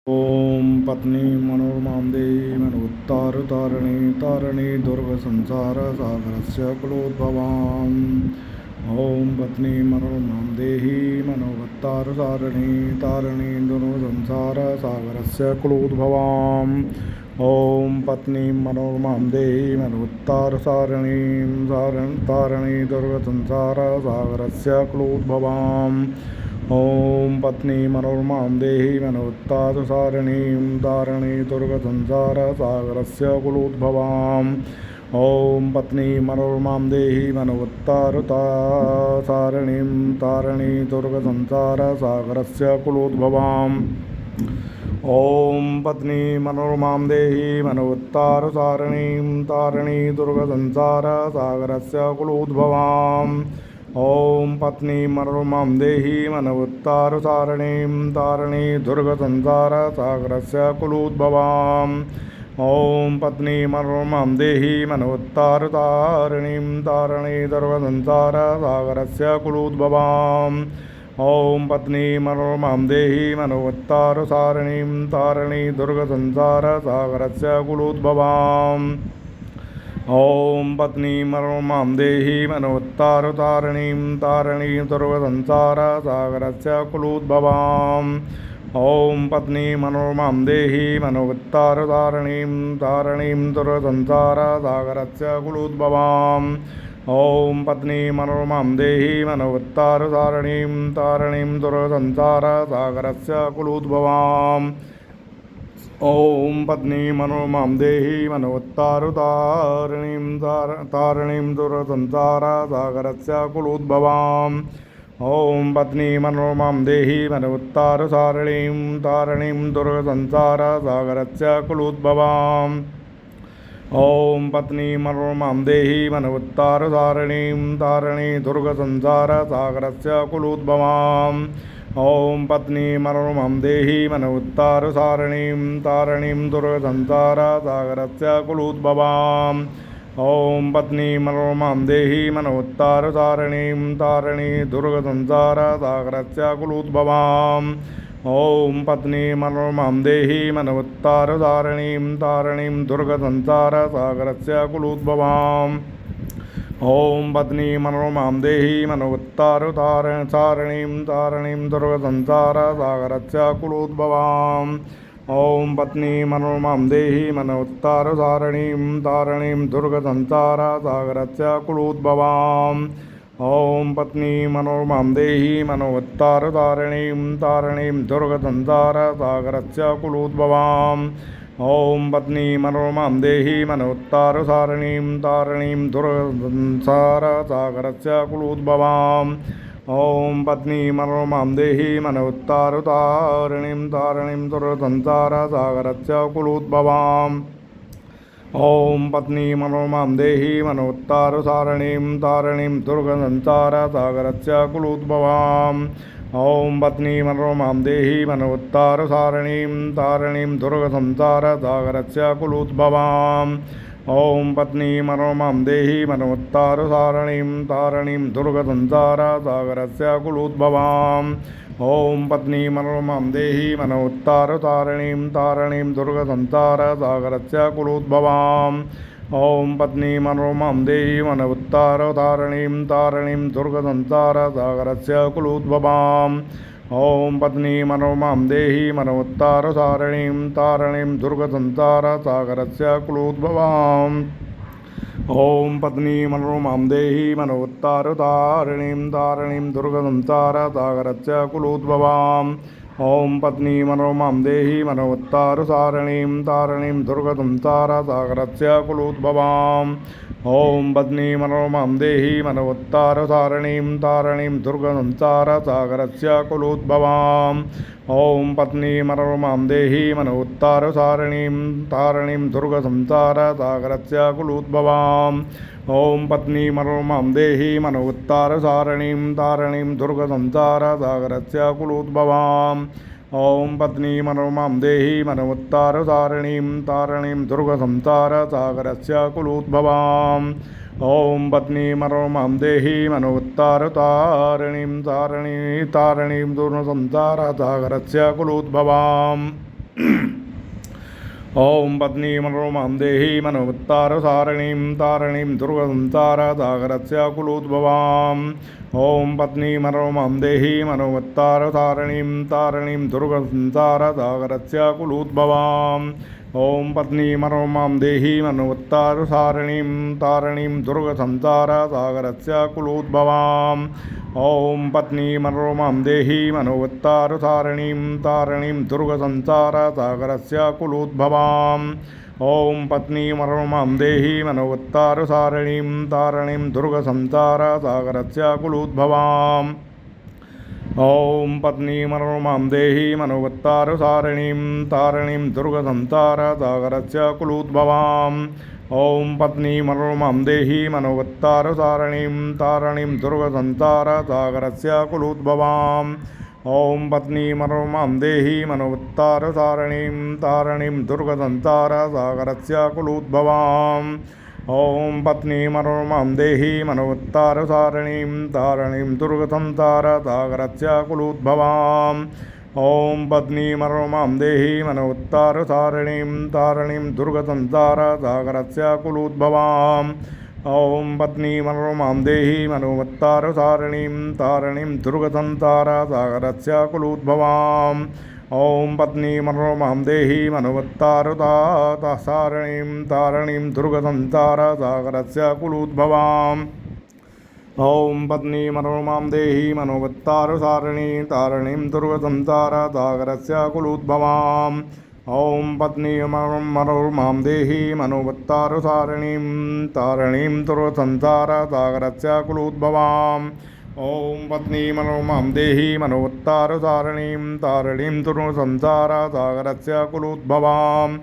ॐ पत्नी मनोरमां देवी मनोत्तारतारिणी तारिणी दुर्गसंसारसागरस्य कुलोद्भवाम्। ॐ पत्नी मनोरमां देवी मनोत्तारतारिणी तारिणी दुर्गसंसारसागरस्य कुलोद्भवाम्। ॐ पत्नी मनोरमां देवी मनोत्तारतारिणीं तारिणी दुर्गसंसारसागरस्य कुलोद्भवाम्। ॐ पत्नी मनोरमां देहि मनोत्तारसारिणीं तारिणी दुर्गसंसारसागरस्य कुलोद्भवाम्। ॐ पत्नी मनोरमां देहि मनोत्तारसारिणीं तारिणी दुर्गसंसारसागरस्य कुलोद्भवाम्। ॐ पत्नी मनोरमां देहि मनोत्तारसारिणीं तारिणी दुर्गसंसारसागरस्य कुलोद्भवाम्। ॐ पत्नी मनोरमां देहि मनोत्तारसारिणीं तारिणी दुर्गसंसारसागरस्य कुलोद्भवाम्। ॐ पत्नी मनोरमां देहि मनोत्तारतारिणीं तारिणी दुर्गसंसारसागरस्य कुलोद्भवाम्। ॐ पत्नी मनोरमां देहि मनोत्तारसारिणीं तारिणी दुर्गसंसारसागरस्य कुलोद्भवाम्। ॐ पत्नी मनोरमां देहि मनोत्तारतारिणीं तारिणी दुर्गसंसारसागरस्य कुलोद्भवाम्। ॐ पत्नी मनोरमां देहि मनोत्तारतारिणीं तारिणीं दुर्गसंसारसागरस्य कुलोद्भवाम्। ॐ पत्नी मनोरमां देहि मनोत्तारतारिणीं तारिणीं दुर्गसंसारसागरस्य कुलोद्भवाम्। ॐ पत्नी मनोरमां देहि मनोत्तारतारिणीं तारिणीं दुर्गसंसारसागरस्य कुलोद्भवाम्। ॐ पत्नी मनोरमां देहि मनोत्तारसारिणीं तारिणीं दुर्गसंसारसागरस्य कुलोद्भवाम्। ॐ पत्नी मनोरमां देहि मनोत्तारसारिणीं तारिणी दुर्गसंसारसागरस्य कुलोद्भवाम्। ॐ पत्नी मनोरमां देहि मनोत्तारसारिणीं तारिणीं दुर्गसंसारसागरस्य कुलोद्भवाम्। ॐ पत्नी मनोरमां देहि मनोत्तारसारिणीं तारिणी दुर्गसंसारसागरस्य कुलोद्भवाम्। ॐ पत्नी मनोरमां देहि मनोत्तारसारिणीं तारिणीं दुर्गसंसारसागरस्य कुलोद्भवाम्। ॐ पत्नी मनोरमां देहि मनोत्तारसारिणीं तारिणीं दुर्गसंसारसागरस्य कुलोद्भवाम्। ॐ पत्नी मनोरमां देहि मनोत्तारसारिणीं तारिणीं दुर्गसंसारसागरस्य कुलोद्भवाम्। ॐ पत्नी मनोरमां देहि मनोत्तारसारिणीं तारिणीं दुर्गसंसारसागरस्य कुलोद्भवाम्। ॐ पत्नी मनोरमां देहि मनोत्तारसारिणीं तारिणीं दुर्गसंसारसागरस्य कुलोद्भवाम्। ॐ पत्नी मनोरमां देहि मनोत्तारसारिणीं तारिणीं दुर्गसंसारसागरस्य कुलोद्भवाम्। ॐ पत्नी मनोरमां देहि मनोत्तारसारिणीं तारिणीं दुर्गसंसारसागरस्य कुलोद्भवाम्। ॐ पत्नी मनोरमां देहि मनोत्तारसारिणीं तारिणीं दुर्गसंसारसागरस्य कुलोद्भवाम्। ॐ पत्नी मनोरमां देहि मनोत्तारसारिणीं तारिणीं दुर्गसंसारसागरस्य कुलोद्भवाम्। ॐ पत्नी मनोरमां देहि मनोत्तारसारिणीं तारिणीं दुर्गसंसारसागरस्य कुलोद्भवाम्। ॐ पत्नी मनोरमां देहि मनोत्तारसारिणीं तारिणीं दुर्गसंसारसागरस्य कुलोद्भवाम्। ॐ पत्नी मनोरमां देहि मनोत्तारसारिणीं तारिणीं दुर्गसंसारसागरस्य कुलोद्भवाम्। ॐ पत्नी मनोरमां देहि मनोत्तारसारिणीं तारिणीं दुर्गसंसारसागरस्य कुलोद्भवाम्। ॐ पत्नी मनोरमां देहि मनोत्तारसारिणीं तारिणीं दुर्गसंसारसागरस्य कुलोद्भवाम्। ॐ पत्नी मनोरमां देहि मनोत्तारसारिणीं तारिणीं दुर्गसंसारसागरस्य कुलोद्भवाम्। ॐ पत्नी मनोरमां देहि मनोत्तारसारिणीं तारिणीं दुर्गसंसारसागरस्य कुलोद्भवाम्। ॐ पत्नी मनोरमां देहि मनोत्तारसारिणीं तारिणीं दुर्गसंसारसागरस्य कुलोद्भवाम्। ॐ पत्नी मनोरमां देहि मनोत्तारसारिणीं तारिणीं दुर्गसंसारसागरस्य कुलोद्भवाम्। ॐ पत्नी मनोरमां देहि मनोत्तारतारिणीं तारिणीं दुर्गसंसारसागरस्य कुलोद्भवाम्। ॐ पत्नी मनोरमां देही मनोवत्तारसारणीं तारणीं दुर्गसंसारसागरस्य कुलोद्भवाम् ॐ पत्नी मनोरमां देही मनोवत्तारसारणीं तारणीं दुर्गसंसारसागरस्य कुलोद्भवाम् ॐ पत्नी मनोरमां देही मनोवत्तारसारणीं तारणीं दुर्गसंसारसागरस्य कुलोद्भवाम् ॐ पत्नी मनोरमां देही मनोवत्तारसारणीं तारणीं दुर्गसंसारसागरस्य कुलोद्भवाम् ॐ पत्नी मनोरमां देही मनोवत्तारसारणीं तारणीं दुर्गसंसारसागरस्य कुलोद्भवाम् ॐ पत्नी मनोरमां देही मनोवत्तारसारणीं तारणीं दुर्गसंसारसागरस्य कुलोद्भवाम् ॐ पत्नी मनोरमां देही मनोवत्तारसारणीं तारणीं दुर्गसंसारसागरस्य कुलोद्भवाम् ॐ पत्नी मनोरमां देही मनोवत्तारसारणीं तारणीं दुर्गसंसारसागरस्य कुलोद्भवाम् ॐ पत्नी मनोरमां देही मनोवत्तारसारणीं तारणीं दुर्गसंसारसागरस्य कुलोद्भवाम् ॐ पत्नी मनोरमां देही मनोवत्तारसारणीं तारणीं दुर्गसंसारसागरस्य कुलोद्भवाम् ॐ पत्नी मनोरमां देही मनोवत्तारसारणीं तारणीं दुर्गसंसारसागरस्य कुलोद्भवाम् ॐ पत्नी मनोरमां देही मनोवत्तारसारणीं तारणीं दुर्गसंसारसागरस्य कुलोद्भवाम् ॐ पत्नी मनोरमां देही मनोवत्तारसारणीं तारणीं दुर्गसंसारसागरस्य कुलोद्भवाम् ॐ पत्नी मनोरमां देही मनोवत्तारसारणीं तारणीं दुर्गसंसारसागरस्य कुलोद्भवाम् ॐ पत्नी मनोरमां देही मनोवत्तारसारणीं तारणीं दुर्गसंसारसागरस्य कुलोद्भवाम्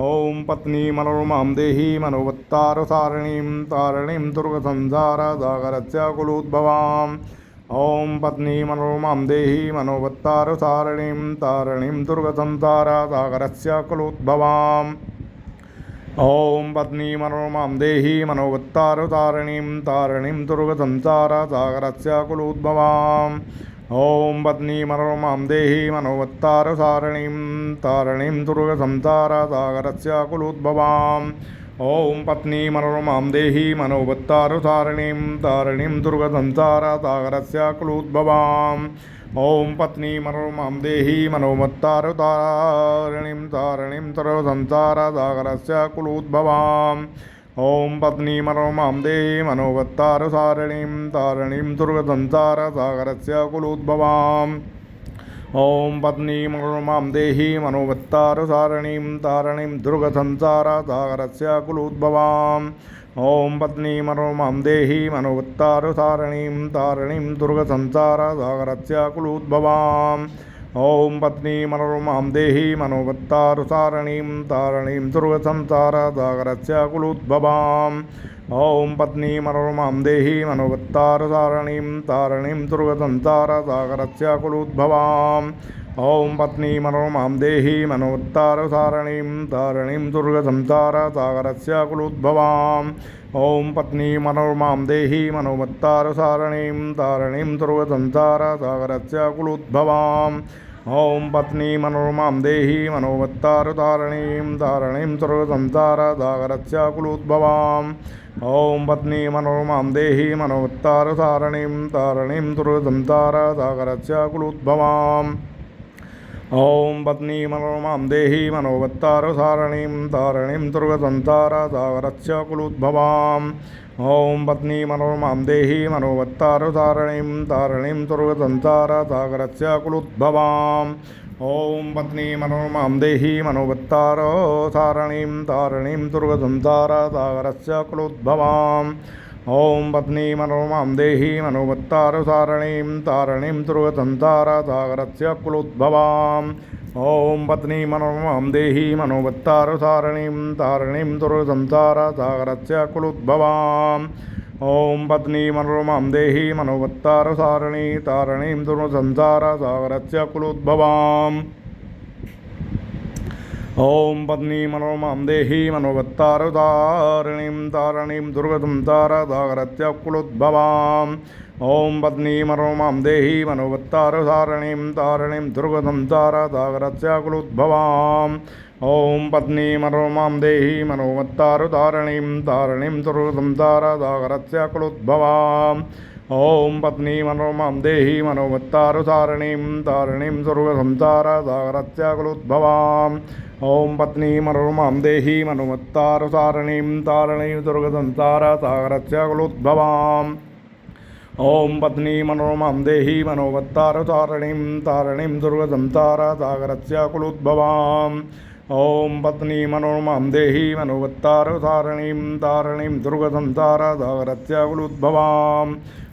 ॐ पत्नी मनोरमां देही मनोवत्तारसारणीं तारणीं दुर्गसंसारसागरस्य कुलोद्भवाम् ॐ पत्नी मनोरमां देही मनोवत्तारसारणीं तारणीं दुर्गसंसारसागरस्य कुलोद्भवाम् ॐ पत्नी मनोरमां देही मनोवत्तारसारणीं तारणीं दुर्गसंसारसागरस्य कुलोद्भवाम् ॐ पत्नी मनोरमां देही मनोवत्तारसारणीं तारणीं दुर्गसंसारसागरस्य कुलोद्भवाम् ॐ पत्नी मनोरमां देही मनोवत्तारसारणीं तारणीं दुर्गसंसारसागरस्य कुलोद्भवाम् ॐ पत्नी मनोरमां देही मनोवत्तारसारणीं तारणीं दुर्गसंसारसागरस्य कुलोद्भवाम् ॐ पत्नी मनोरमां देही मनोवत्तारसारणीं तारणीं दुर्गसंसारसागरस्य कुलोद्भवाम् ॐ पत्नी मनोरमां देही मनोवत्तारसारणीं तारणीं दुर्गसंसारसागरस्य कुलोद्भवाम् ॐ पत्नी मनोरमां देही मनोवत्तारसारणीं तारणीं दुर्गसंसारसागरस्य कुलोद्भवाम् ॐ पत्नी मनोरमां देही मनोवत्तारसारणीं तारणीं दुर्गसंसारसागरस्य कुलोद्भवाम् ॐ पत्नी मनोरमां देही मनोवत्तारसारणीं तारणीं दुर्गसंसारसागरस्य कुलोद्भवाम् ॐ पत्नी मनोरमां देही मनोवत्तारसारणीं तारणीं दुर्गसंसारसागरस्य कुलोद्भवाम् ॐ पत्नी मनोरमां देही मनोवत्तारसारणीं तारणीं दुर्गसंसारसागरस्य कुलोद्भवाम् ॐ पत्नी मनोरमां देही मनोवत्तारसारणीं तारणीं दुर्गसंसारसागरस्य कुलोद्भवाम् ॐ पत्नी मनोरमां देही मनोवत्तारसारणीं तारणीं दुर्गसंसारसागरस्य कुलोद्भवाम् ॐ पत्नी मनोरमां देही मनोवत्तारसारणीं तारणीं दुर्गसंसारसागरस्य कुलोद्भवाम् ॐ पत्नी मनोरमां देही मनोवत्तारसारणीं तारणीं दुर्गसंसारसागरस्य कुलोद्भवाम् ॐ पत्नी मनोरमां देही मनोवत्तारसारणीं तारणीं दुर्गसंसारसागरस्य कुलोद्भवाम् ॐ पत्नी मनोरमां देही मनोवत्तारसारणीं तारणीं दुर्गसंसारसागरस्य कुलोद्भवाम् ॐ पत्नी मनोरमां देही मनोवत्तारसारणीं तारणीं दुर्गसंसारसागरस्य कुलोद्भवाम् ॐ पत्नी मनोरमां देही मनोवत्तारसारणी तारणीं दुर्गसंसारसागरस्य कुलोद्भवाम् ॐ पत्नी मनोरमां देही मनोवत्तारसारणीं तारणीं दुर्गसंसारसागरस्य कुलोद्भवाम् ॐ पत्नी मनोरमां देहि मनोवत्तारसारणीं तारणीं दुर्गसंसारसागरस्याकुलोद्भवाम् ॐ पत्नी मनोरमां देहि मनोवत्तारसारणीं तारणीं दुर्गसंसारसागरस्याकुलोद्भवाम् ॐ पत्नी मनोरमां देहि मनोवत्तारसारणीं तारणीं दुर्गसंसारसागरस्याकुलोद्भवाम् ॐ पत्नी मनोरमां देहि मनोवत्तारसारणीं तारणीं दुर्गसंसारसागरस्याकुलोद्भवाम् ॐ पत्नी मनोरमां देहि मनोवत्तारसारणीं तारणीं दुर्गसंसारसागरस्याकुलोद्भवाम् ॐ पत्नी मनोरमां देहि मनोवत्तारसारणीं तारणीं दुर्गसंसारसागरस्याकुलोद्भवाम्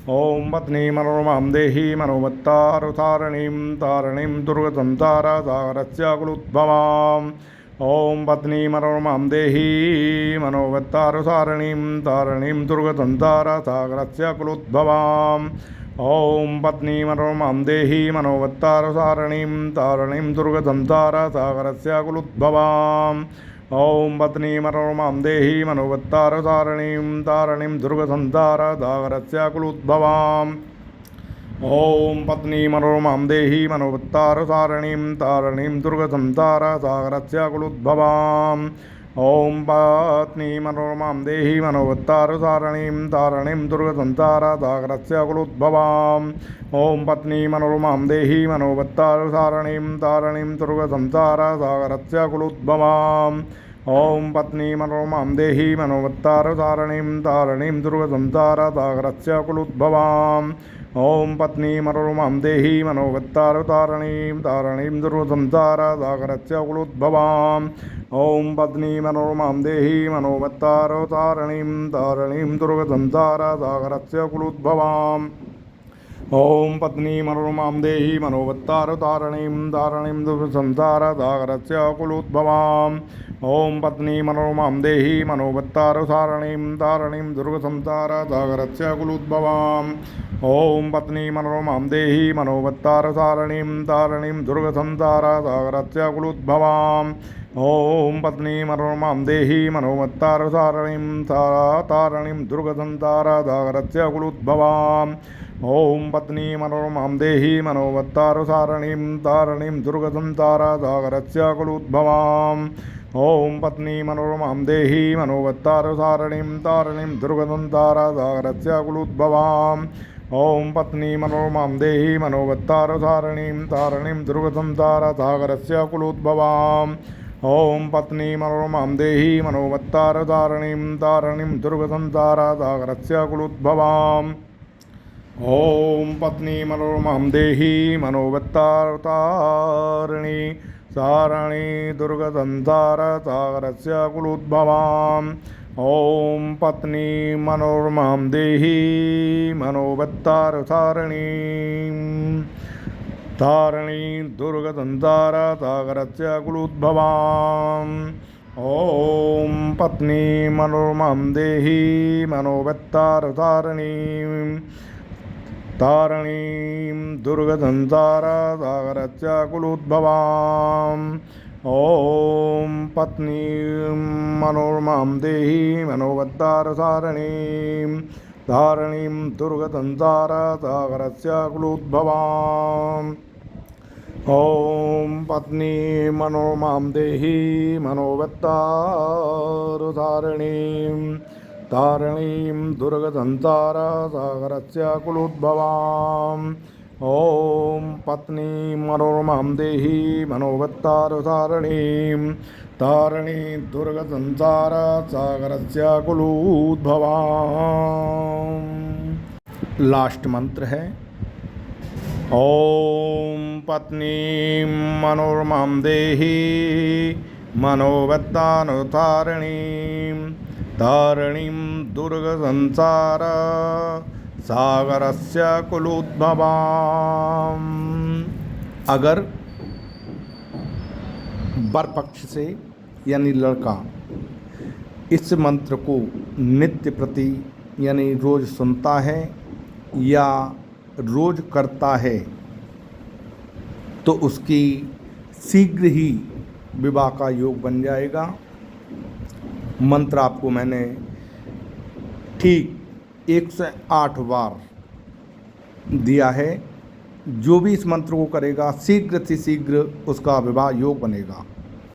ॐ पत्नी मनोरमां देहि मनोवत्तारसारणीं तारणीं दुर्गसंसारसागरस्याकुलोद्भवाम् ॐ पत्नी मनोरमां देहि मनोवत्तारसारणीं तारणीं दुर्गसंसारसागरस्याकुलोद्भवाम् ॐ पत्नी मनोरमां देहि मनोवत्तारसारणीं तारणीं दुर्गसंसारसागरस्याकुलोद्भवाम् ॐ पत्नी मनोरमां देहि मनोवत्तारसारणीं तारणीं दुर्गसंसारसागरस्याकुलोद्भवाम् ॐ पत्नी मनोरमां देहि मनोवत्तारसारणीं तारणीं दुर्गसंसारसागरस्याकुलोद्भवाम् ॐ पत्नी मनोरमां देहि मनोवत्तारसारणीं तारणीं दुर्गसंसारसागरस्याकुलोद्भवाम् ॐ पत्नी मनोरमां देहि मनोवत्तारसारणीं तारणीं दुर्गसंसारसागरस्याकुलोद्भवाम् ॐ पत्नी मनोरमां देहि मनोवत्तारसारणीं तारणीं दुर्गसंसारसागरस्याकुलोद्भवाम् ॐ पत्नी मनोरमां देहि मनोवत्तारसारणीं तारणीं दुर्गसंसारसागरस्याकुलोद्भवाम् ॐ पत्नी मनोरमां देहि मनोवत्तारसारणीं तारणीं दुर्गसंसारसागरस्याकुलोद्भवाम् ॐ पत्नी मनोरमां देहि मनोवत्तारसारणीं तारणीं दुर्गसंसारसागरस्याकुलोद्भवाम् ॐ पत्नी मनोरमां देहि मनोवत्तारसारणीं तारणीं दुर्गसंसारसागरस्याकुलोद्भवाम् ॐ पत्नी मनोरमां देहि मनोवत्तारसारणीं तारणीं दुर्गसंसारसागरस्याकुलोद्भवाम् ॐ पत्नी मनोरमां देहि मनोवत्तारसारणीं तारणीं दुर्गसंसारसागरस्याकुलोद्भवाम् ॐ पत्नी मनोरमां देहि मनोवत्तारसारणीं तारणीं दुर्गसंसारसागरस्याकुलोद्भवाम् ॐ पत्नी मनोरमां देहि मनोवत्तारसारणीं तारणीं दुर्गसंसारसागरस्याकुलोद्भवाम् ॐ पत्नी मनोरमां देहि मनोवत्तारसारणीं तारणीं दुर्गसंसारसागरस्याकुलोद्भवाम् ॐ पत्नी मनोरमां देहि मनोवत्तारसारणीं तारणीं दुर्गसंसारसागरस्याकुलोद्भवाम् ॐ पत्नी मनोरमां देहि मनोवत्तारसारणी सारणी दुर्गसंसारसागरस्याकुलोद्भवाम् ॐ पत्नी मनोरमां देहि मनोवत्तारसारणीं तारणी दुर्गसंसारसागरस्याकुलोद्भवाम् ॐ पत्नी मनोरमां देहि मनोवत्तारसारणीं तारणीं दुर्गसंसारसागरस्याकुलोद्भवाम् ॐ पत्नी मनोरमां देहि मनोवत्तारसारणीं तारणीं दुर्गसंसारसागरस्याकुलोद्भवाम् ॐ पत्नी मनोरमां देहि मनोवत्तारसारणीं तारणीं दुर्गसंसारसागरस्याकुलोद्भवाम् ॐ पत्नी मनोरमां देहि मनोवत्तारसारणीं तारणीं दुर्गसंसारसागरस्याकुलोद्भवाम्। लास्ट मंत्र है ॐ पत्नी मनोरमां देहि मनोवत्तारसारणीं तारणीं दुर्गसंसारसागरस्याकुलोद्भवाम्। अगर वर पक्ष से यानी लड़का इस मंत्र को नित्य प्रति यानी रोज़ सुनता है या रोज़ करता है तो उसकी शीघ्र ही विवाह का योग बन जाएगा। मंत्र आपको मैंने ठीक 108 बार दिया है। जो भी इस मंत्र को करेगा शीघ्र से शीघ्र उसका विवाह योग बनेगा।